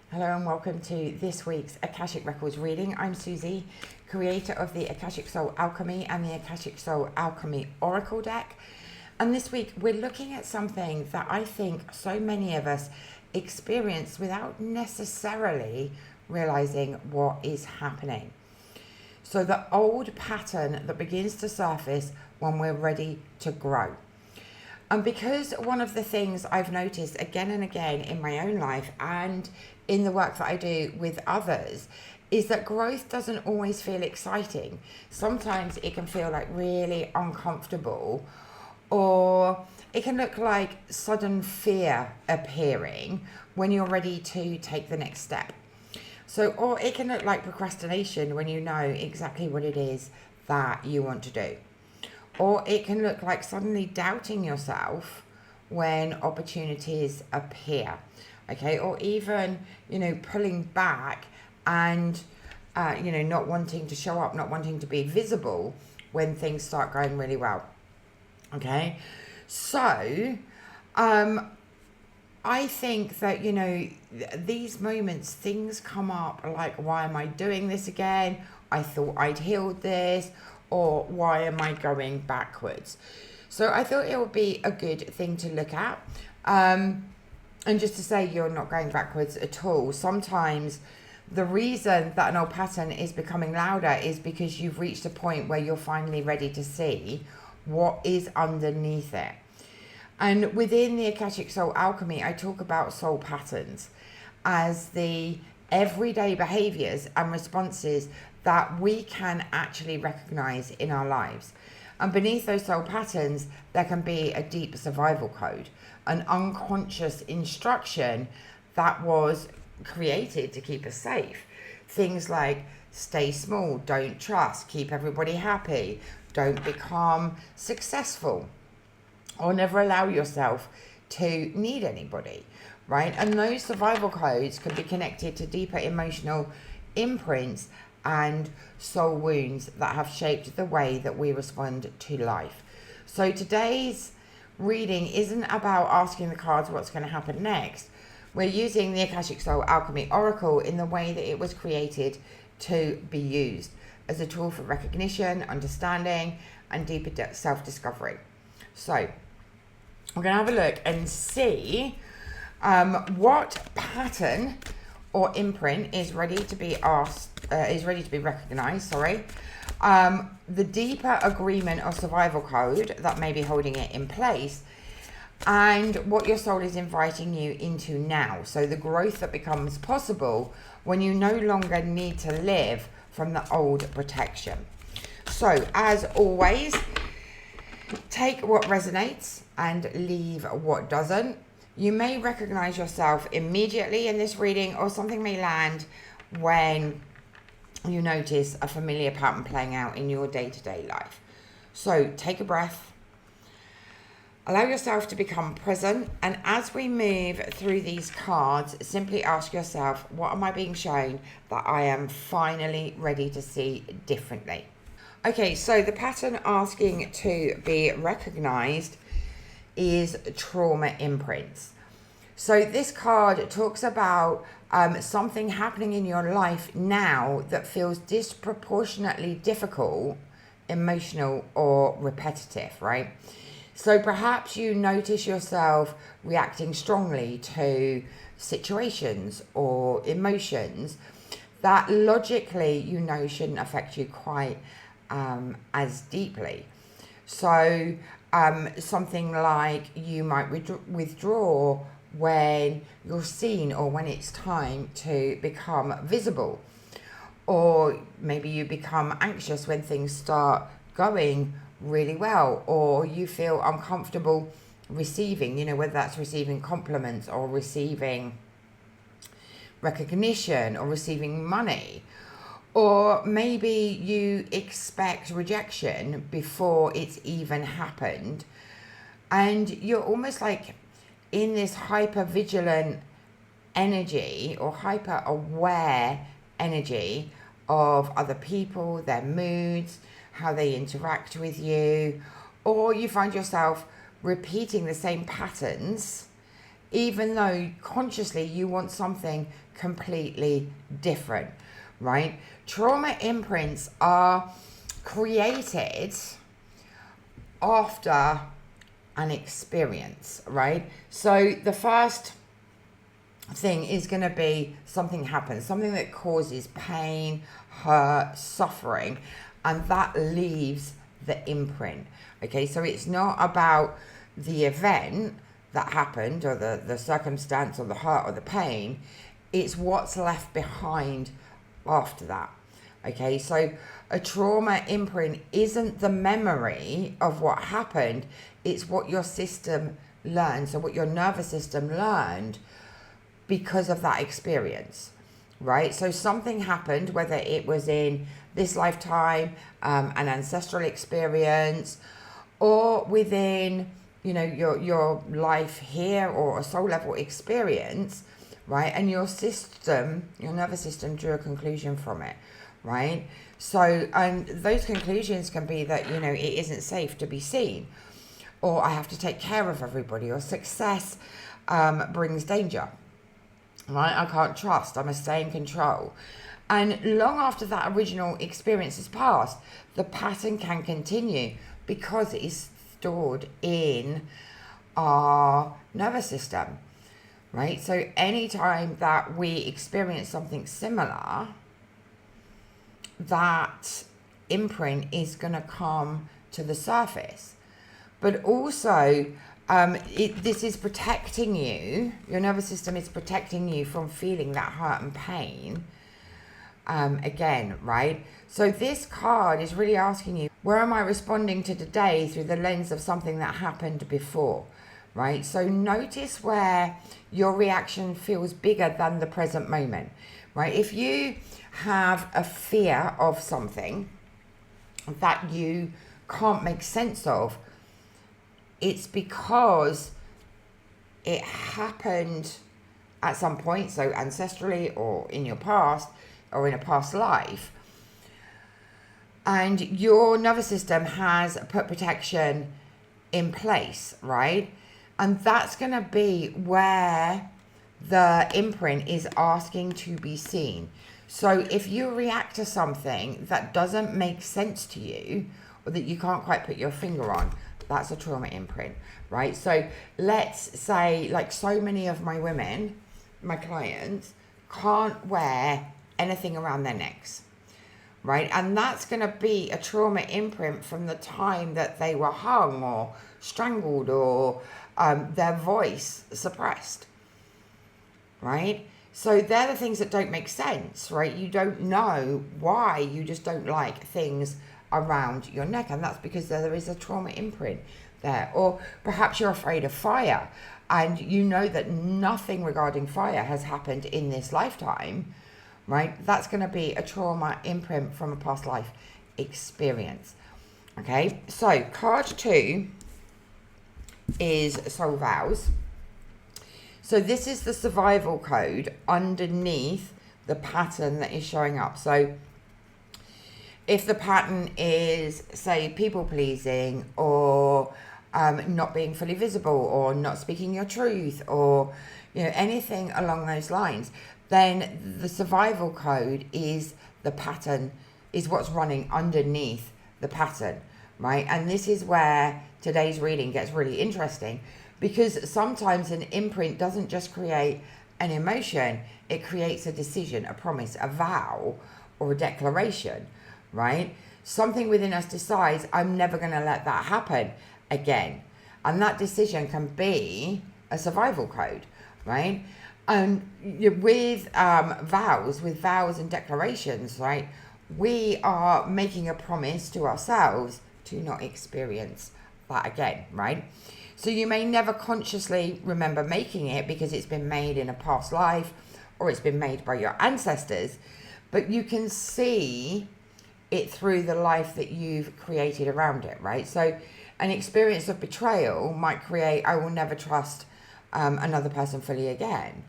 Hello and welcome to this week's Akashic Records Reading. I'm Susie, creator of the Akashic Soul Alchemy and the Akashic Soul Alchemy Oracle deck. And this week we're looking at something that I think so many of us experience without necessarily realizing what is happening. So the old pattern that begins to surface when we're ready to grow. And because one of the things I've noticed again and again in my own life and in the work that I do with others is that growth doesn't always feel exciting. Sometimes it can feel like really uncomfortable, or it can look like sudden fear appearing when you're ready to take the next step. So, or it can look like procrastination when you know exactly what it is that you want to do. Or it can look like suddenly doubting yourself when opportunities appear, okay? Or even, pulling back and, not wanting to show up, not wanting to be visible when things start going really well, okay? So, I think that, these moments, things come up like, why am I doing this again? I thought I'd healed this. Or why am I going backwards? So I thought it would be a good thing to look at. And just to say you're not going backwards at all. Sometimes the reason that an old pattern is becoming louder is because you've reached a point where you're finally ready to see what is underneath it. And within the Akashic Soul Alchemy, I talk about soul patterns as the everyday behaviors and responses that we can actually recognize in our lives. And beneath those soul patterns, there can be a deep survival code, an unconscious instruction that was created to keep us safe. Things like stay small, don't trust, keep everybody happy, don't become successful, or never allow yourself to need anybody, right? And those survival codes can be connected to deeper emotional imprints and soul wounds that have shaped the way that we respond to life. So today's reading isn't about asking the cards what's going to happen next. We're using the Akashic Soul Alchemy Oracle in the way that it was created to be used as a tool for recognition, understanding, and deeper self-discovery. So we're going to have a look and see what pattern or imprint is ready to be recognized, the deeper agreement or survival code that may be holding it in place, and what your soul is inviting you into now. So the growth that becomes possible when you no longer need to live from the old protection. So as always, take what resonates and leave what doesn't. You may recognize yourself immediately in this reading, or something may land when you notice a familiar pattern playing out in your day-to-day life. So take a breath, allow yourself to become present, and as we move through these cards, simply ask yourself, what am I being shown that I am finally ready to see differently? Okay, so the pattern asking to be recognized is trauma imprints. So this card talks about something happening in your life now that feels disproportionately difficult, emotional, or repetitive, right? So perhaps you notice yourself reacting strongly to situations or emotions that logically shouldn't affect you quite as deeply. So something like you might withdraw when you're seen or when it's time to become visible. Or maybe you become anxious when things start going really well, or you feel uncomfortable receiving, whether that's receiving compliments or receiving recognition or receiving money. Or maybe you expect rejection before it's even happened, and you're almost like in this hyper vigilant energy or hyper aware energy of other people, their moods, how they interact with you, or you find yourself repeating the same patterns even though consciously you want something completely different, right? Trauma imprints are created after an experience, right? So the first thing is going to be something happens, something that causes pain, hurt, suffering, and that leaves the imprint. Okay, so it's not about the event that happened or the circumstance or the hurt or the pain, it's what's left behind after that. Okay, so a trauma imprint isn't the memory of what happened, it's what your system learned, so what your nervous system learned because of that experience, right? So something happened, whether it was in this lifetime, an ancestral experience, or within, you know, your life here, or a soul level experience, right? And your system, your nervous system drew a conclusion from it, right? So, and those conclusions can be that, you know, it isn't safe to be seen, or I have to take care of everybody, or success brings danger, right? I can't trust, I must stay in control. And long after that original experience has passed, the pattern can continue because it is stored in our nervous system, right? So anytime that we experience something similar, that imprint is going to come to the surface. But also, this is protecting you. Your nervous system is protecting you from feeling that hurt and pain. Again, right? So this card is really asking you, where am I responding to today through the lens of something that happened before, right? So notice where your reaction feels bigger than the present moment, right? If you have a fear of something that you can't make sense of, it's because it happened at some point, so ancestrally or in your past or in a past life, and your nervous system has put protection in place, right? And that's going to be where the imprint is asking to be seen. So if you react to something that doesn't make sense to you, or that you can't quite put your finger on, that's a trauma imprint, right? So let's say, like, so many of my women, my clients, can't wear anything around their necks, right? And that's going to be a trauma imprint from the time that they were hung or strangled, or their voice suppressed, right? So they're the things that don't make sense, right? You don't know why, you just don't like things around your neck, and that's because there is a trauma imprint there. Or perhaps you're afraid of fire, and you know that nothing regarding fire has happened in this lifetime, right? That's going to be a trauma imprint from a past life experience. Okay, so card 2 is Soul Vows. So this is the survival code underneath the pattern that is showing up. So if the pattern is, say, people pleasing, or not being fully visible, or not speaking your truth, or, you know, anything along those lines, then the survival code is the pattern, is what's running underneath the pattern, right? And this is where today's reading gets really interesting, because sometimes an imprint doesn't just create an emotion, it creates a decision, a promise, a vow, or a declaration, right? Something within us decides, I'm never going to let that happen again. And that decision can be a survival code, right? And with vows and declarations, right, we are making a promise to ourselves to not experience that again, right? So you may never consciously remember making it because it's been made in a past life, or it's been made by your ancestors, but you can see it through the life that you've created around it, right? So an experience of betrayal might create, I will never trust another person fully again.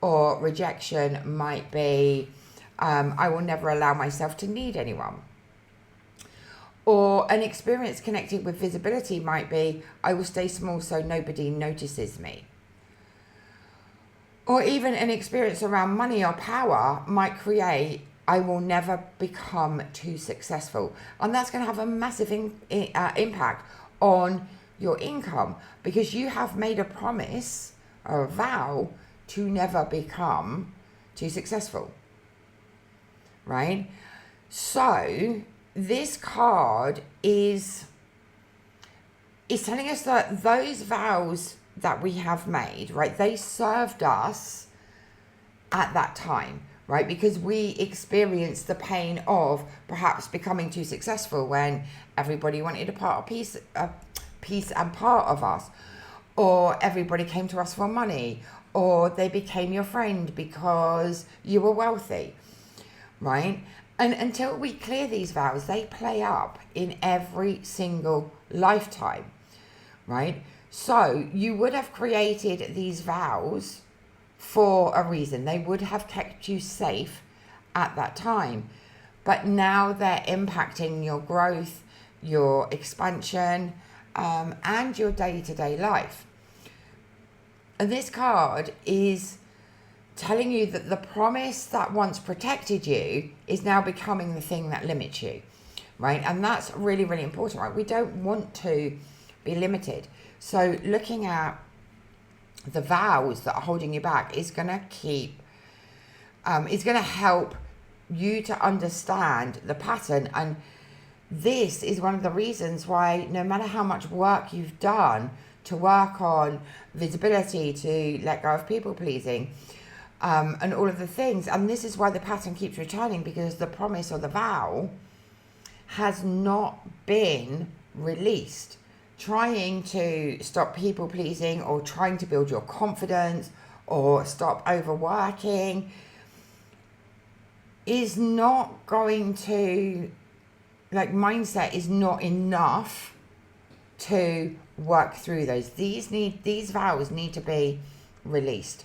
Or rejection might be, I will never allow myself to need anyone. Or an experience connected with visibility might be, I will stay small so nobody notices me. Or even an experience around money or power might create, I will never become too successful. And that's going to have a massive impact on your income, because you have made a promise or a vow to never become too successful, right? So this card is telling us that those vows that we have made, right, they served us at that time, right? Because we experienced the pain of perhaps becoming too successful when everybody wanted a piece and part of us, or everybody came to us for money, or they became your friend because you were wealthy, right? And until we clear these vows, they play up in every single lifetime, right? So you would have created these vows for a reason. They would have kept you safe at that time. But now they're impacting your growth, your expansion, and your day-to-day life. And this card is telling you that the promise that once protected you is now becoming the thing that limits you, right? And that's really, really important, right? We don't want to be limited. So looking at the vows that are holding you back is going to is going to help you to understand the pattern. And this is one of the reasons why, no matter how much work you've done to work on visibility, to let go of people pleasing, and all of the things, and this is why the pattern keeps returning, because the promise or the vow has not been released. Trying to stop people pleasing, or trying to build your confidence, or stop overworking is not going to, mindset is not enough to work through those. These vows need to be released.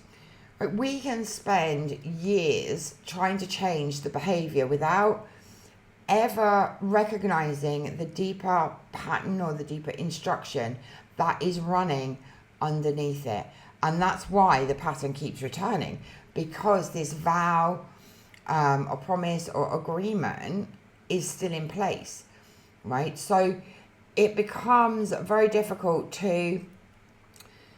We can spend years trying to change the behavior without ever recognizing the deeper pattern or the deeper instruction that is running underneath it. And that's why the pattern keeps returning, because this vow or promise or agreement is still in place, right? So it becomes very difficult to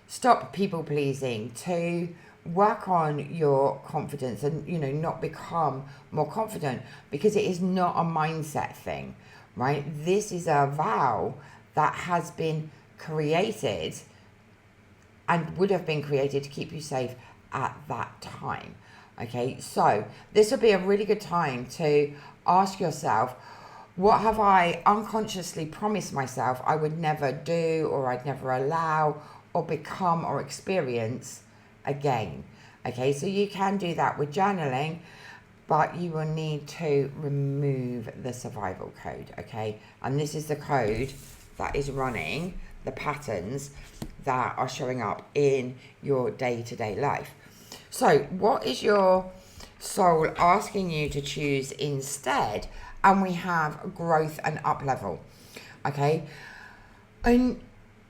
stop people pleasing, to work on your confidence and, not become more confident, because it is not a mindset thing, right? This is a vow that has been created and would have been created to keep you safe at that time. Okay, so this would be a really good time to ask yourself, what have I unconsciously promised myself I would never do, or I'd never allow, or become, or experience again? Okay, so you can do that with journaling, but you will need to remove the survival code, okay? And this is the code that is running the patterns that are showing up in your day-to-day life. So what is your soul asking you to choose instead? And we have growth and uplevel, okay? And,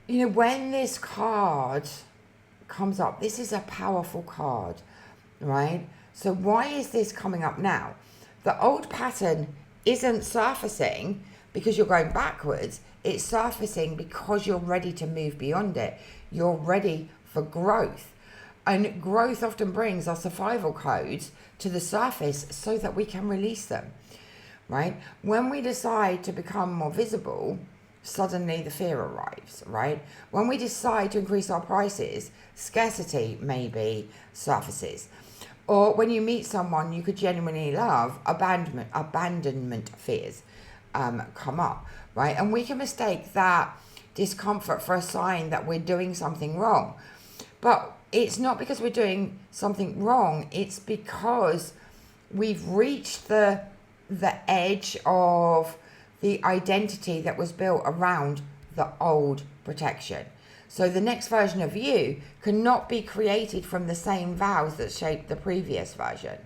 when this card comes up, this is a powerful card, right? So why is this coming up now? The old pattern isn't surfacing because you're going backwards. It's surfacing because you're ready to move beyond it. You're ready for growth. And growth often brings our survival codes to the surface so that we can release them, right? When we decide to become more visible, suddenly the fear arrives, right? When we decide to increase our prices, scarcity maybe surfaces. Or when you meet someone you could genuinely love, abandonment fears come up, right? And we can mistake that discomfort for a sign that we're doing something wrong. But it's not because we're doing something wrong, it's because we've reached the edge of the identity that was built around the old protection. So the next version of you cannot be created from the same vows that shaped the previous version,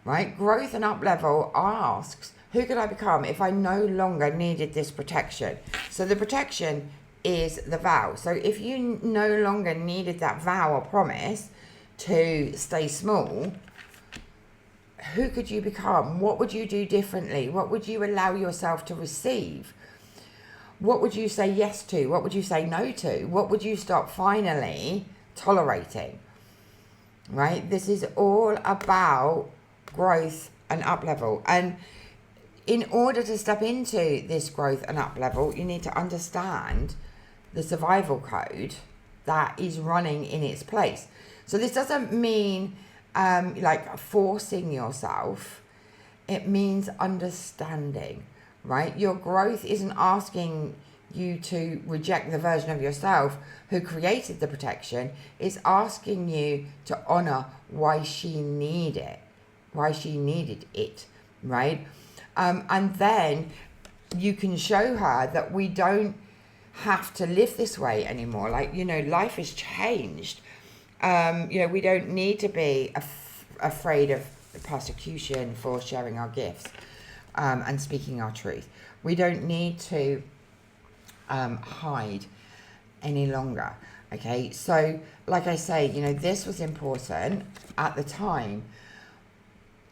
right? Growth and Uplevel asks, who could I become if I no longer needed this protection? So the protection is the vow. So if you no longer needed that vow or promise, to stay small, who could you become? What would you do differently? What would you allow yourself to receive? What would you say yes to? What would you say no to? What would you stop finally tolerating? Right? This is all about growth and up level. And in order to step into this growth and up level, you need to understand the survival code that is running in its place. So this doesn't mean like forcing yourself. It means understanding, right? Your growth isn't asking you to reject the version of yourself who created the protection. It's asking you to honor why she needed it, right? And then you can show her that we don't have to live this way anymore. Like, you know, life has changed. You know, we don't need to be afraid of persecution for sharing our gifts and speaking our truth. We don't need to hide any longer. Okay, so like I say, you know, this was important at the time,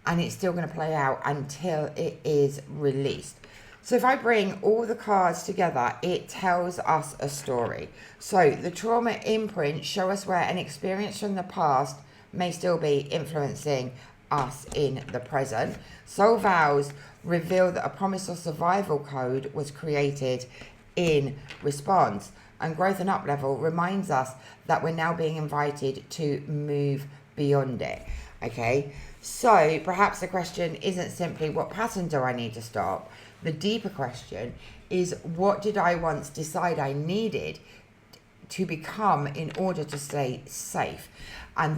and it's still going to play out until it is released. So if I bring all the cards together, it tells us a story. So the trauma imprints show us where an experience from the past may still be influencing us in the present. Soul vows reveal that a promise or survival code was created in response. And growth and up level reminds us that we're now being invited to move beyond it. Okay, so perhaps the question isn't simply what pattern do I need to stop? The deeper question is, what did I once decide I needed to become in order to stay safe? And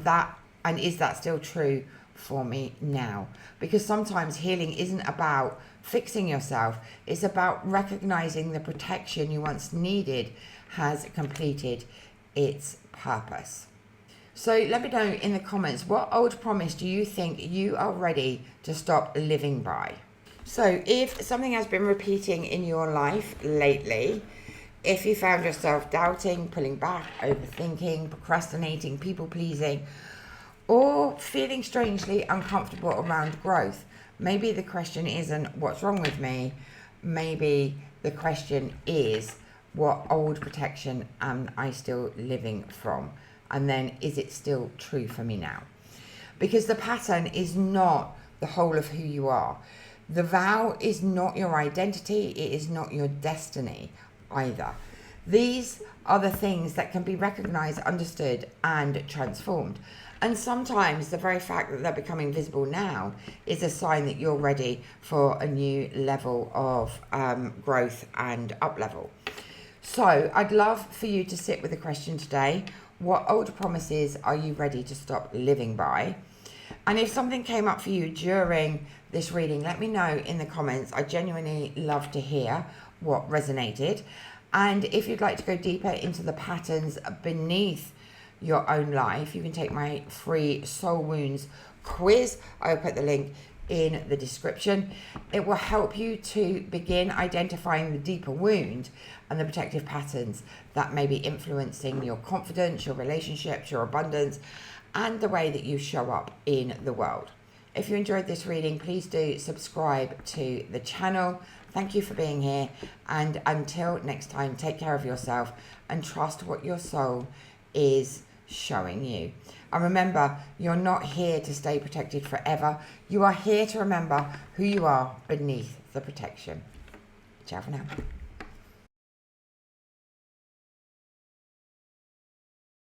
is that still true for me now? Because sometimes healing isn't about fixing yourself. It's about recognizing the protection you once needed has completed its purpose. So let me know in the comments, what old promise do you think you are ready to stop living by? So if something has been repeating in your life lately, if you found yourself doubting, pulling back, overthinking, procrastinating, people pleasing, or feeling strangely uncomfortable around growth, maybe the question isn't what's wrong with me. Maybe the question is, what old protection am I still living from? And then, is it still true for me now? Because the pattern is not the whole of who you are. The vow is not your identity. It is not your destiny either. These are the things that can be recognized, understood, and transformed. And sometimes the very fact that they're becoming visible now is a sign that you're ready for a new level of growth and up level. So I'd love for you to sit with the question today. What old promises are you ready to stop living by? And if something came up for you during this reading, let me know in the comments. I genuinely love to hear what resonated. And if you'd like to go deeper into the patterns beneath your own life, you can take my free Soul Wounds quiz. I'll put the link in the description. It will help you to begin identifying the deeper wound and the protective patterns that may be influencing your confidence, your relationships, your abundance, and the way that you show up in the world. If you enjoyed this reading, please do subscribe to the channel. Thank you for being here. And until next time, take care of yourself and trust what your soul is showing you. And remember, you're not here to stay protected forever. You are here to remember who you are beneath the protection. Ciao for now.